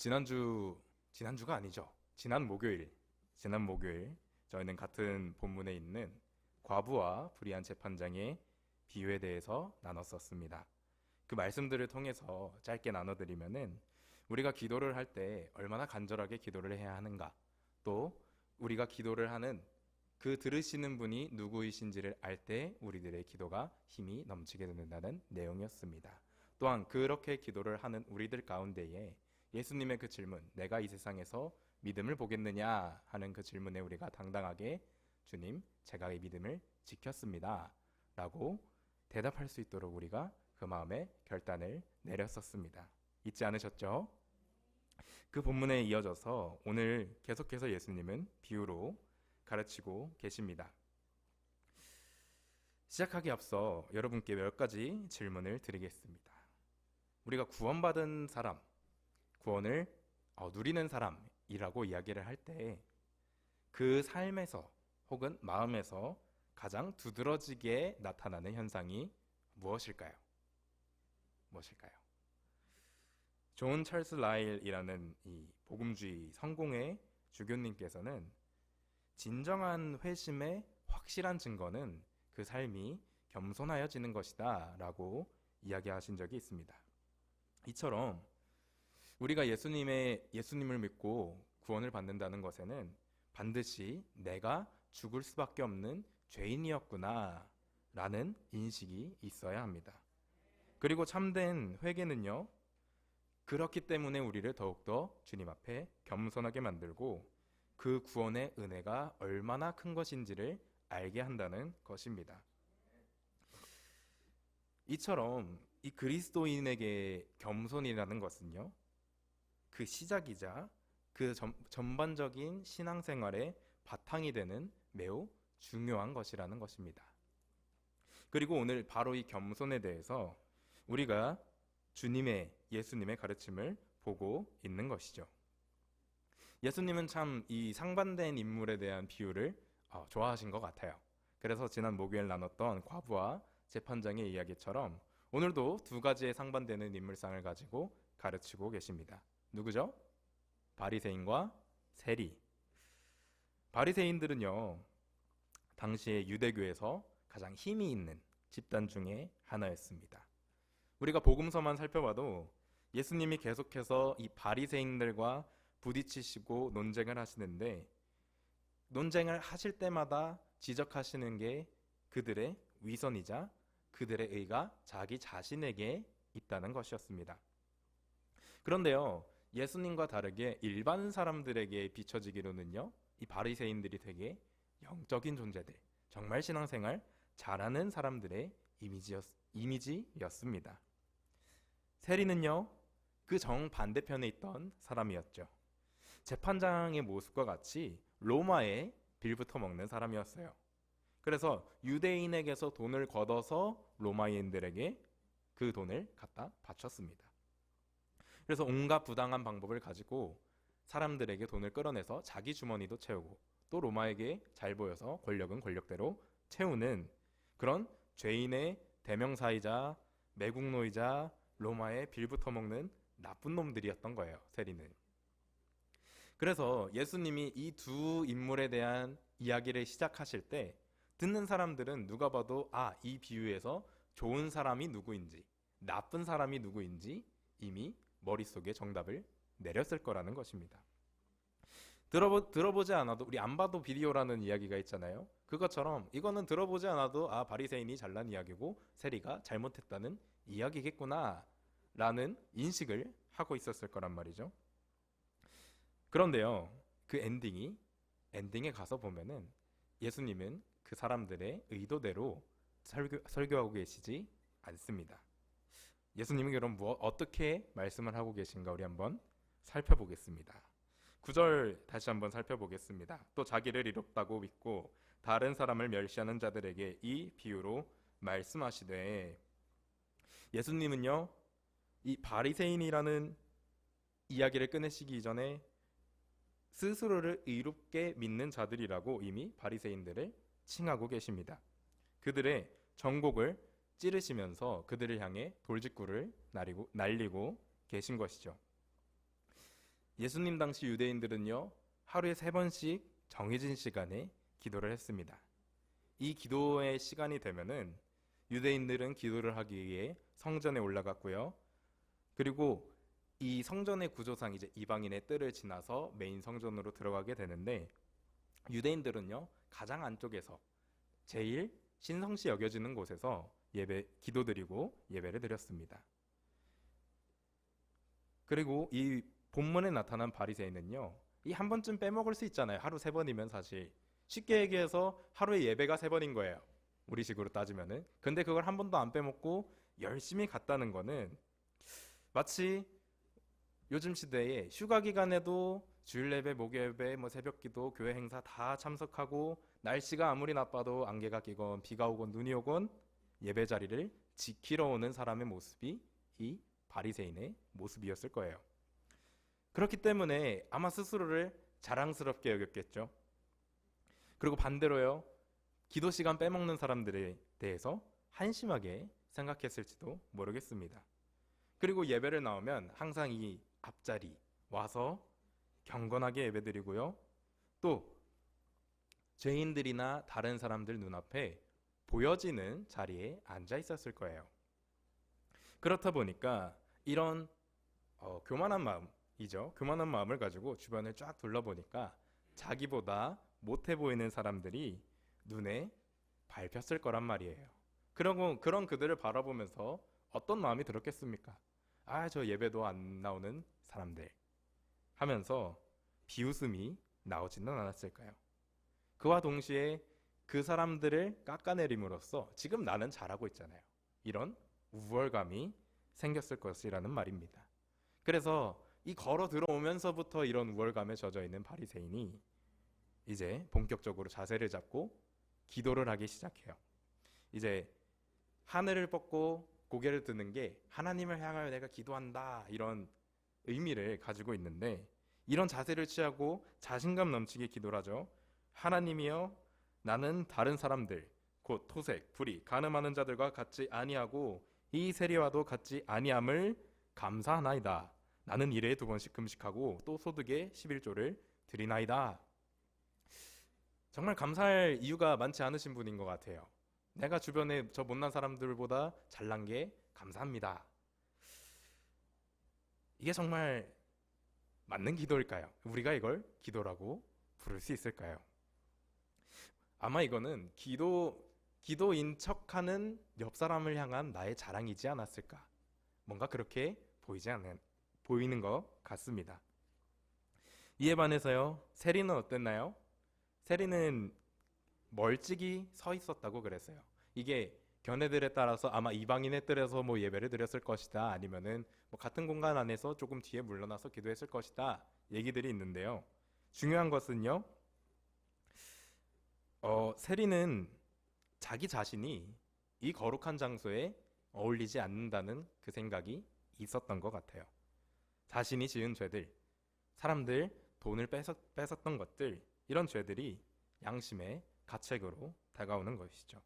지난주가 아니죠. 지난 목요일 저희는 같은 본문에 있는 과부와 불의한 재판장의 비유에 대해서 나눴었습니다. 그 말씀들을 통해서 짧게 나눠드리면은 우리가 기도를 할 때 얼마나 간절하게 기도를 해야 하는가, 또 우리가 기도를 하는 그 들으시는 분이 누구이신지를 알 때 우리들의 기도가 힘이 넘치게 된다는 내용이었습니다. 또한 그렇게 기도를 하는 우리들 가운데에 예수님의 그 질문, 내가 이 세상에서 믿음을 보겠느냐 하는 그 질문에 우리가 당당하게 주님, 제가 이 믿음을 지켰습니다 라고 대답할 수 있도록 우리가 그 마음에 결단을 내렸었습니다. 잊지 않으셨죠? 그 본문에 이어져서 오늘 계속해서 예수님은 비유로 가르치고 계십니다. 시작하기 앞서 여러분께 몇 가지 질문을 드리겠습니다. 우리가 구원받은 사람, 구원을 누리는 사람이라고 이야기를 할 때 그 삶에서 혹은 마음에서 가장 두드러지게 나타나는 현상이 무엇일까요? 무엇일까요? 존 찰스 라일이라는 이 복음주의 성공의 주교님께서는 진정한 회심의 확실한 증거는 그 삶이 겸손하여지는 것이다 라고 이야기하신 적이 있습니다. 이처럼 우리가 예수님을 믿고 구원을 받는다는 것에는 반드시 내가 죽을 수밖에 없는 죄인이었구나 라는 인식이 있어야 합니다. 그리고 참된 회개는요, 그렇기 때문에 우리를 더욱더 주님 앞에 겸손하게 만들고 그 구원의 은혜가 얼마나 큰 것인지를 알게 한다는 것입니다. 이처럼 이 그리스도인에게 겸손이라는 것은요, 그 시작이자 그 전반적인 신앙생활의 바탕이 되는 매우 중요한 것이라는 것입니다. 그리고 오늘 바로 이 겸손에 대해서 우리가 예수님의 가르침을 보고 있는 것이죠. 예수님은 참 이 상반된 인물에 대한 비유를 좋아하신 것 같아요. 그래서 지난 목요일 나눴던 과부와 재판장의 이야기처럼 오늘도 두 가지의 상반되는 인물상을 가지고 가르치고 계십니다. 누구죠? 바리새인과 세리. 바리새인들은요, 당시에 유대교에서 가장 힘이 있는 집단 중에 하나였습니다. 우리가 복음서만 살펴봐도 예수님이 계속해서 이 바리새인들과 부딪히시고 논쟁을 하시는데, 논쟁을 하실 때마다 지적하시는 게 그들의 위선이자 그들의 의가 자기 자신에게 있다는 것이었습니다. 그런데요, 예수님과 다르게 일반 사람들에게 비춰지기로는요, 이 바리새인들이 되게 영적인 존재들, 정말 신앙생활 잘하는 사람들의 이미지였습니다. 세리는요, 그 정반대편에 있던 사람이었죠. 재판장의 모습과 같이 로마에 빌부터 먹는 사람이었어요. 그래서 유대인에게서 돈을 걷어서 로마인들에게 그 돈을 갖다 바쳤습니다. 그래서 온갖 부당한 방법을 가지고 사람들에게 돈을 끌어내서 자기 주머니도 채우고 또 로마에게 잘 보여서 권력은 권력대로 채우는 그런 죄인의 대명사이자 매국노이자 로마에 빌부터 먹는 나쁜 놈들이었던 거예요, 세리는. 그래서 예수님이 이 두 인물에 대한 이야기를 시작하실 때 듣는 사람들은 누가 봐도 이 비유에서 좋은 사람이 누구인지 나쁜 사람이 누구인지 이미 머릿속에 정답을 내렸을 거라는 것입니다. 들어보지 않아도, 우리 안 봐도 비디오라는 이야기가 있잖아요. 그것처럼 이거는 들어보지 않아도 바리새인이 잘난 이야기고 세리가 잘못했다는 이야기겠구나 라는 인식을 하고 있었을 거란 말이죠. 그런데요, 그 엔딩에 가서 보면은 예수님은 그 사람들의 의도대로 설교하고 계시지 않습니다. 예수님은 그럼 어떻게 말씀을 하고 계신가 우리 한번 살펴보겠습니다. 9절 다시 한번 살펴보겠습니다. 또 자기를 이롭다고 믿고 다른 사람을 멸시하는 자들에게 이 비유로 말씀하시되, 예수님은요, 이 바리새인이라는 이야기를 꺼내시기 이전에 스스로를 의롭게 믿는 자들이라고 이미 바리새인들을 칭하고 계십니다. 그들의 정곡을 찌르시면서 그들을 향해 돌직구를 날리고 계신 것이죠. 예수님 당시 유대인들은요, 하루에 3번씩 정해진 시간에 기도를 했습니다. 이 기도의 시간이 되면은 유대인들은 기도를 하기 위해 성전에 올라갔고요. 그리고 이 성전의 구조상 이제 이방인의 뜰을 지나서 메인 성전으로 들어가게 되는데, 유대인들은요, 가장 안쪽에서 제일 신성시 여겨지는 곳에서 기도드리고 예배를 드렸습니다. 그리고 이 본문에 나타난 바리새인은요, 이 한 번쯤 빼먹을 수 있잖아요. 하루 3번이면 사실 쉽게 얘기해서 하루에 예배가 3번인 거예요, 우리식으로 따지면은. 근데 그걸 한 번도 안 빼먹고 열심히 갔다는 거는 마치 요즘 시대에 휴가 기간에도 주일 예배, 목요 예배, 새벽 기도, 교회 행사 다 참석하고 날씨가 아무리 나빠도 안개가 끼건 비가 오건 눈이 오건 예배 자리를 지키러 오는 사람의 모습이 이 바리새인의 모습이었을 거예요. 그렇기 때문에 아마 스스로를 자랑스럽게 여겼겠죠. 그리고 반대로요, 기도 시간 빼먹는 사람들에 대해서 한심하게 생각했을지도 모르겠습니다. 그리고 예배를 나오면 항상 이 앞자리 와서 경건하게 예배드리고요, 또 죄인들이나 다른 사람들 눈앞에 보여지는 자리에 앉아 있었을 거예요. 그렇다 보니까 이런 교만한 마음을 가지고 주변을 쫙 둘러보니까 자기보다 못해 보이는 사람들이 눈에 밟혔을 거란 말이에요. 그런 그들을 바라보면서 어떤 마음이 들었겠습니까? 저 예배도 안 나오는 사람들 하면서 비웃음이 나오지는 않았을까요? 그와 동시에 그 사람들을 깎아내림으로써 지금 나는 잘하고 있잖아요, 이런 우월감이 생겼을 것이라는 말입니다. 그래서 이 걸어 들어오면서부터 이런 우월감에 젖어 있는 바리새인이 이제 본격적으로 자세를 잡고 기도를 하기 시작해요. 이제 하늘을 뻗고 고개를 드는 게 하나님을 향하여 내가 기도한다, 이런 의미를 가지고 있는데, 이런 자세를 취하고 자신감 넘치게 기도를 하죠. 하나님이여, 나는 다른 사람들 곧 토색, 불의, 간음하는 자들과 같지 아니하고 이 세리와도 같지 아니함을 감사하나이다. 나는 일에 2번씩 금식하고 또 소득의 11조를 드리나이다. 정말 감사할 이유가 많지 않으신 분인 것 같아요. 내가 주변에 저 못난 사람들보다 잘난 게 감사합니다. 이게 정말 맞는 기도일까요? 우리가 이걸 기도라고 부를 수 있을까요? 아마 이거는 기도인 척하는 옆 사람을 향한 나의 자랑이지 않았을까? 뭔가 그렇게 보이는 것 같습니다. 이에 반해서요, 세리는 어땠나요? 세리는 멀찍이 서 있었다고 그랬어요. 이게 견해들에 따라서 아마 이방인의 뜰에서 예배를 드렸을 것이다, 아니면은 같은 공간 안에서 조금 뒤에 물러나서 기도했을 것이다, 얘기들이 있는데요. 중요한 것은요, 세리는 자기 자신이 이 거룩한 장소에 어울리지 않는다는 그 생각이 있었던 것 같아요. 자신이 지은 죄들, 사람들 돈을 뺏었던 것들, 이런 죄들이 양심의 가책으로 다가오는 것이죠.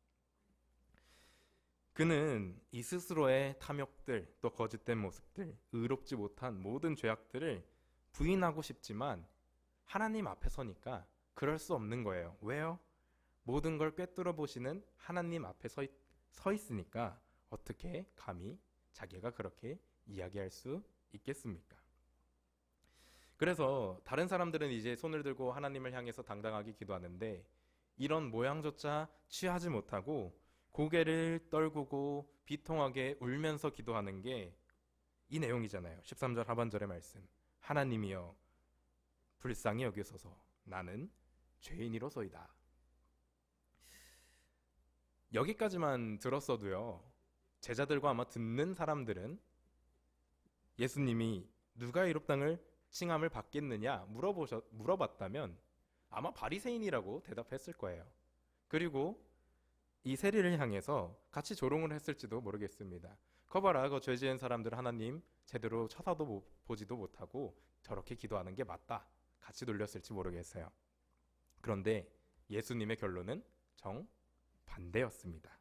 그는 이 스스로의 탐욕들, 또 거짓된 모습들, 의롭지 못한 모든 죄악들을 부인하고 싶지만 하나님 앞에 서니까 그럴 수 없는 거예요. 왜요? 모든 걸 꿰뚫어 보시는 하나님 앞에 서 있으니까 어떻게 감히 자기가 그렇게 이야기할 수 있겠습니까? 그래서 다른 사람들은 이제 손을 들고 하나님을 향해서 당당하게 기도하는데, 이런 모양조차 취하지 못하고 고개를 떨구고 비통하게 울면서 기도하는 게 이 내용이잖아요. 13절 하반절의 말씀, 하나님이여 불쌍히 여기소서, 나는 죄인이로소이다. 여기까지만 들었어도요, 제자들과 아마 듣는 사람들은 예수님이 누가 이롭 땅을 칭함을 받겠느냐 물어봤다면 아마 바리새인이라고 대답했을 거예요. 그리고 이 세리를 향해서 같이 조롱을 했을지도 모르겠습니다. 거봐라, 그 죄 지은 사람들 하나님 제대로 쳐다도 보지도 못하고 저렇게 기도하는 게 맞다, 같이 놀렸을지 모르겠어요. 그런데 예수님의 결론은 정반대였습니다.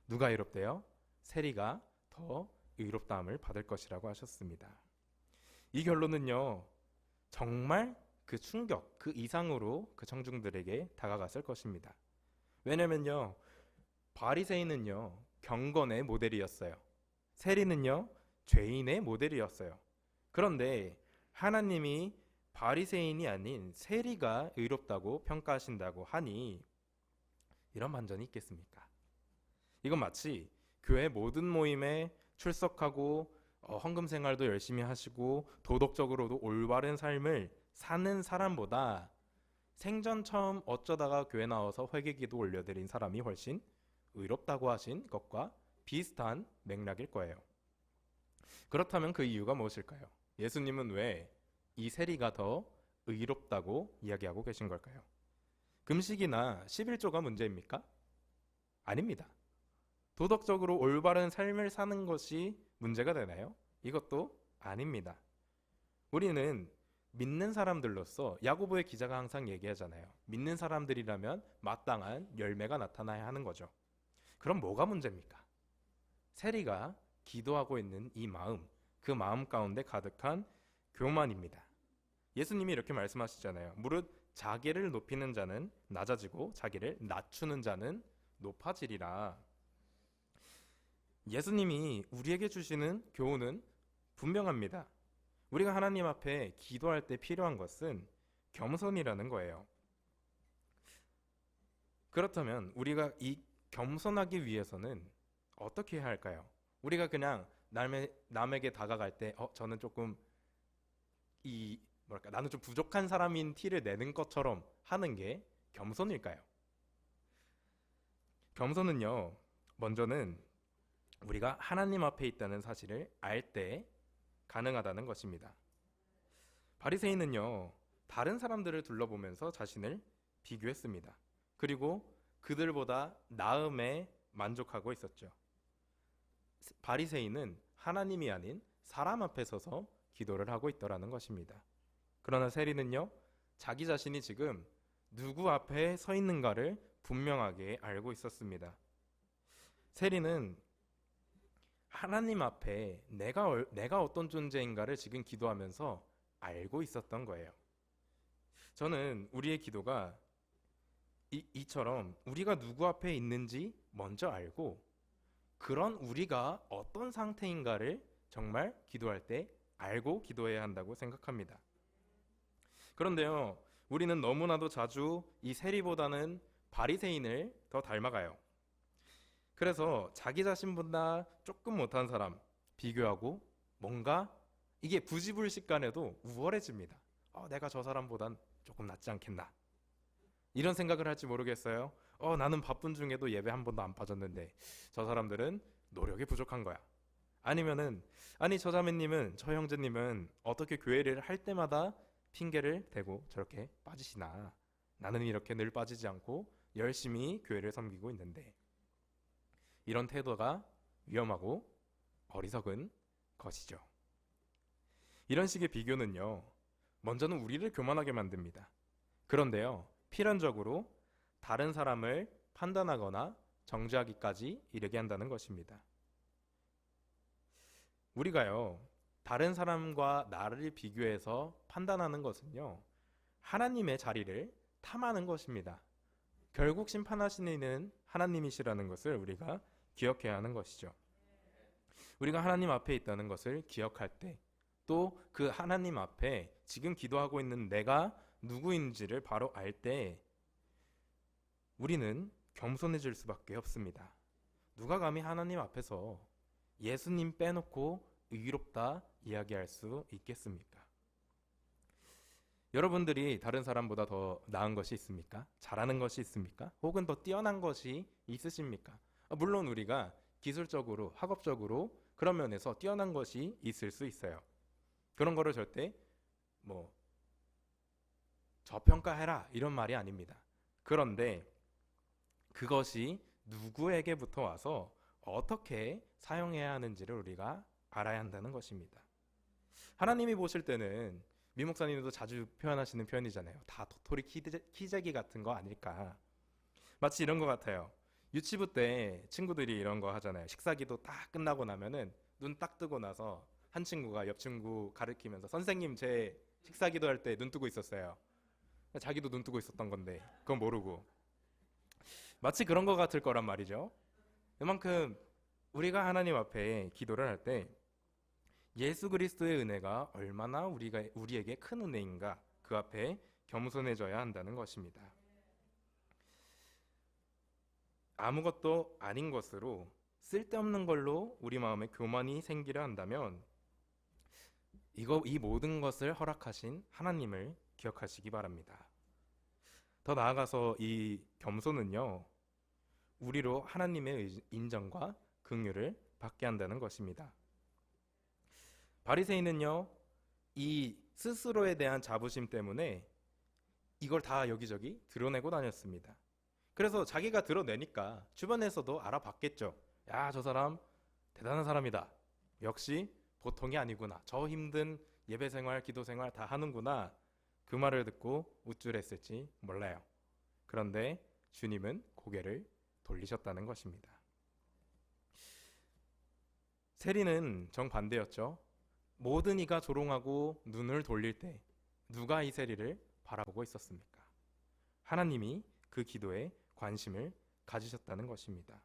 누가 의롭대요? 세리가 더 의롭다함을 받을 것이라고 하셨습니다. 이 결론은요, 정말 그 충격, 그 이상으로 그 청중들에게 다가갔을 것입니다. 왜냐면요, 바리새인은요, 경건의 모델이었어요. 세리는요, 죄인의 모델이었어요. 그런데 하나님이 바리새인이 아닌 세리가 의롭다고 평가하신다고 하니 이런 반전이 있겠습니까? 이건 마치 교회 모든 모임에 출석하고 헌금 생활도 열심히 하시고 도덕적으로도 올바른 삶을 사는 사람보다 생전 처음 어쩌다가 교회 나와서 회개기도 올려드린 사람이 훨씬 의롭다고 하신 것과 비슷한 맥락일 거예요. 그렇다면 그 이유가 무엇일까요? 예수님은 왜 이 세리가 더 의롭다고 이야기하고 계신 걸까요? 금식이나 11조가 문제입니까? 아닙니다. 도덕적으로 올바른 삶을 사는 것이 문제가 되나요? 이것도 아닙니다. 우리는 믿는 사람들로서 야고보의 기자가 항상 얘기하잖아요. 믿는 사람들이라면 마땅한 열매가 나타나야 하는 거죠. 그럼 뭐가 문제입니까? 세리가 기도하고 있는 이 마음, 그 마음 가운데 가득한 교만입니다. 예수님이 이렇게 말씀하시잖아요. 무릇 자기를 높이는 자는 낮아지고 자기를 낮추는 자는 높아지리라. 예수님이 우리에게 주시는 교훈은 분명합니다. 우리가 하나님 앞에 기도할 때 필요한 것은 겸손이라는 거예요. 그렇다면 우리가 이 겸손하기 위해서는 어떻게 해야 할까요? 우리가 그냥 남에게 다가갈 때 저는 조금 나는 좀 부족한 사람인 티를 내는 것처럼 하는 게 겸손일까요? 겸손은요, 먼저는 우리가 하나님 앞에 있다는 사실을 알 때 가능하다는 것입니다. 바리새인은요, 다른 사람들을 둘러보면서 자신을 비교했습니다. 그리고 그들보다 나음에 만족하고 있었죠. 바리새인은 하나님이 아닌 사람 앞에 서서 기도를 하고 있더라는 것입니다. 그러나 세리는요, 자기 자신이 지금 누구 앞에 서 있는가를 분명하게 알고 있었습니다. 세리는 하나님 앞에 내가 어떤 존재인가를 지금 기도하면서 알고 있었던 거예요. 저는 우리의 기도가 이처럼 우리가 누구 앞에 있는지 먼저 알고 그런 우리가 어떤 상태인가를 정말 기도할 때 알고 기도해야 한다고 생각합니다. 그런데요, 우리는 너무나도 자주 이 세리보다는 바리새인을 더 닮아가요. 그래서 자기 자신보다 조금 못한 사람 비교하고 뭔가 이게 부지불식간에도 우월해집니다. 내가 저 사람보단 조금 낫지 않겠나, 이런 생각을 할지 모르겠어요. 나는 바쁜 중에도 예배 한 번도 안 빠졌는데 저 사람들은 노력이 부족한 거야. 아니면은 저 자매님은, 저 형제님은 어떻게 교회를 할 때마다 핑계를 대고 저렇게 빠지시나, 나는 이렇게 늘 빠지지 않고 열심히 교회를 섬기고 있는데. 이런 태도가 위험하고 어리석은 것이죠. 이런 식의 비교는요, 먼저는 우리를 교만하게 만듭니다. 그런데요, 필연적으로 다른 사람을 판단하거나 정죄하기까지 이르게 한다는 것입니다. 우리가요, 다른 사람과 나를 비교해서 판단하는 것은요, 하나님의 자리를 탐하는 것입니다. 결국 심판하시는 이는 하나님이시라는 것을 우리가 기억해야 하는 것이죠. 우리가 하나님 앞에 있다는 것을 기억할 때, 또 그 하나님 앞에 지금 기도하고 있는 내가 누구인지를 바로 알 때 우리는 겸손해질 수밖에 없습니다. 누가 감히 하나님 앞에서 예수님 빼놓고 의롭다 이야기할 수 있겠습니까? 여러분들이 다른 사람보다 더 나은 것이 있습니까? 잘하는 것이 있습니까? 혹은 더 뛰어난 것이 있으십니까? 물론 우리가 기술적으로, 학업적으로 그런 면에서 뛰어난 것이 있을 수 있어요. 그런 거를 절대 저평가해라 이런 말이 아닙니다. 그런데 그것이 누구에게부터 와서 어떻게 사용해야 하는지를 우리가 알아야 한다는 것입니다. 하나님이 보실 때는, 미 목사님도 자주 표현하시는 표현이잖아요. 다 도토리 키재기 같은 거 아닐까. 마치 이런 것 같아요. 유치부 때 친구들이 이런 거 하잖아요. 식사기도 딱 끝나고 나면은 눈 딱 뜨고 나서 한 친구가 옆 친구 가리키면서 선생님 제 식사 기도할 때 눈 뜨고 있었어요. 자기도 눈 뜨고 있었던 건데 그건 모르고 마치 그런 것 같을 거란 말이죠. 그만큼 우리가 하나님 앞에 기도를 할 때 예수 그리스도의 은혜가 얼마나 우리에게 큰 은혜인가 그 앞에 겸손해져야 한다는 것입니다. 아무것도 아닌 것으로 쓸데없는 걸로 우리 마음에 교만이 생기려 한다면 이 모든 것을 허락하신 하나님을 기억하시기 바랍니다. 더 나아가서 이 겸손은요, 우리로 하나님의 인정과 긍휼을 받게 한다는 것입니다. 바리새인은요, 이 스스로에 대한 자부심 때문에 이걸 다 여기저기 드러내고 다녔습니다. 그래서 자기가 드러내니까 주변에서도 알아봤겠죠. 야, 저 사람 대단한 사람이다. 역시 보통이 아니구나. 저 힘든 예배 생활, 기도 생활 다 하는구나. 그 말을 듣고 우쭐했을지 몰라요. 그런데 주님은 고개를 돌리셨다는 것입니다. 세리는 정반대였죠. 모든 이가 조롱하고 눈을 돌릴 때 누가 이 세리를 바라보고 있었습니까? 하나님이 그 기도에 관심을 가지셨다는 것입니다.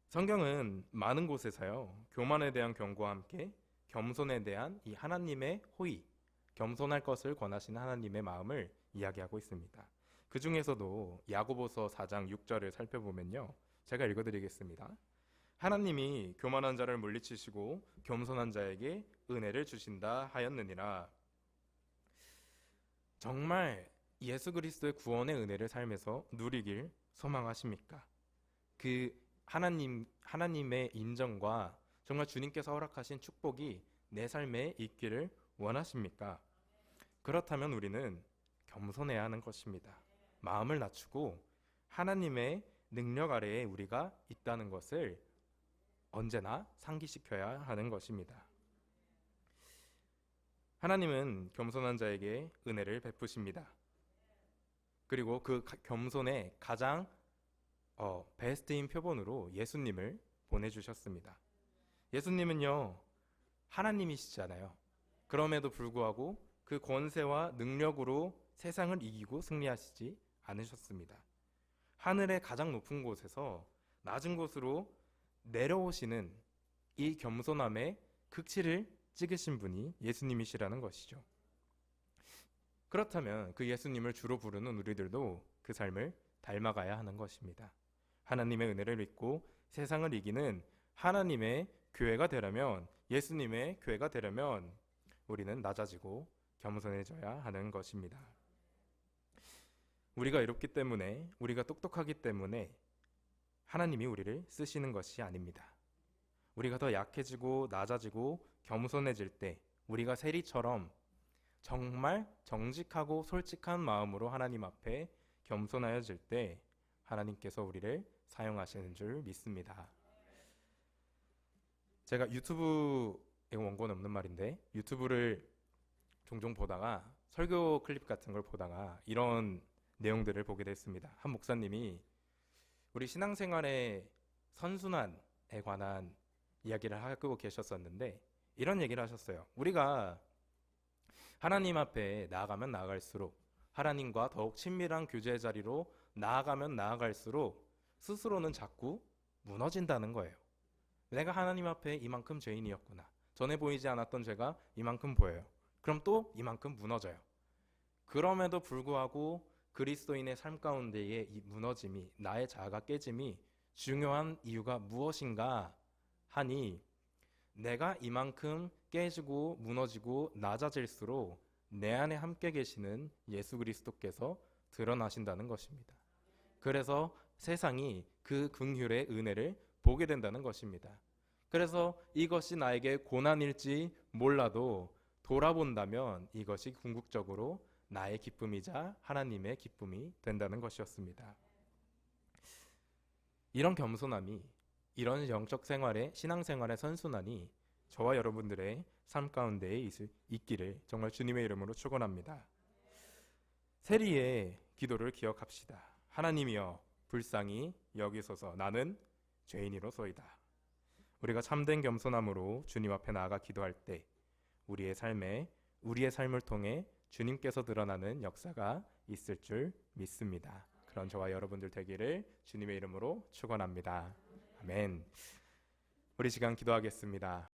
성경은 많은 곳에서요, 교만에 대한 경고와 함께 겸손에 대한 이 하나님의 호의, 겸손할 것을 권하시는 하나님의 마음을 이야기하고 있습니다. 그 중에서도 야고보서 4장 6절을 살펴보면요, 제가 읽어드리겠습니다. 하나님이 교만한 자를 물리치시고 겸손한 자에게 은혜를 주신다 하였느니라. 정말 예수 그리스도의 구원의 은혜를 삶에서 누리길 소망하십니까? 그 하나님의 인정과 정말 주님께서 허락하신 축복이 내 삶에 있기를 원하십니까? 그렇다면 우리는 겸손해야 하는 것입니다. 마음을 낮추고 하나님의 능력 아래에 우리가 있다는 것을 언제나 상기시켜야 하는 것입니다. 하나님은 겸손한 자에게 은혜를 베푸십니다. 그리고 그 겸손의 가장 베스트인 표본으로 예수님을 보내주셨습니다. 예수님은요, 하나님이시잖아요. 그럼에도 불구하고 그 권세와 능력으로 세상을 이기고 승리하시지 않으셨습니다. 하늘의 가장 높은 곳에서 낮은 곳으로 내려오시는 이 겸손함의 극치를 찍으신 분이 예수님이시라는 것이죠. 그렇다면 그 예수님을 주로 부르는 우리들도 그 삶을 닮아가야 하는 것입니다. 하나님의 은혜를 믿고 세상을 이기는 하나님의 교회가 되려면, 예수님의 교회가 되려면 우리는 낮아지고 겸손해져야 하는 것입니다. 우리가 이롭기 때문에, 우리가 똑똑하기 때문에 하나님이 우리를 쓰시는 것이 아닙니다. 우리가 더 약해지고 낮아지고 겸손해질 때, 우리가 세리처럼 정말 정직하고 솔직한 마음으로 하나님 앞에 겸손하여질 때 하나님께서 우리를 사용하시는 줄 믿습니다. 제가 유튜브에 원고는 없는 말인데 유튜브를 종종 보다가 설교 클립 같은 걸 보다가 이런 내용들을 보게 됐습니다. 한 목사님이 우리 신앙생활의 선순환에 관한 이야기를 하고 계셨었는데 이런 얘기를 하셨어요. 우리가 하나님 앞에 나아가면 나아갈수록, 하나님과 더욱 친밀한 교제 자리로 나아가면 나아갈수록 스스로는 자꾸 무너진다는 거예요. 내가 하나님 앞에 이만큼 죄인이었구나. 전에 보이지 않았던 죄가 이만큼 보여요. 그럼 또 이만큼 무너져요. 그럼에도 불구하고 그리스도인의 삶 가운데의 이 무너짐이, 나의 자아가 깨짐이 중요한 이유가 무엇인가 하니, 내가 이만큼 깨지고 무너지고 낮아질수록 내 안에 함께 계시는 예수 그리스도께서 드러나신다는 것입니다. 그래서 세상이 그 긍휼의 은혜를 보게 된다는 것입니다. 그래서 이것이 나에게 고난일지 몰라도 돌아본다면 이것이 궁극적으로 나의 기쁨이자 하나님의 기쁨이 된다는 것이었습니다. 이런 겸손함이, 이런 영적 생활의, 신앙생활의 선순환이 저와 여러분들의 삶 가운데에 있기를 정말 주님의 이름으로 축원합니다. 세리의 기도를 기억합시다. 하나님이여 불쌍히 여기소서, 나는 죄인이로소이다. 우리가 참된 겸손함으로 주님 앞에 나아가 기도할 때 우리의 삶을 통해 주님께서 드러나는 역사가 있을 줄 믿습니다. 그런 저와 여러분들 되기를 주님의 이름으로 축원합니다. 아멘. 우리 시간 기도하겠습니다.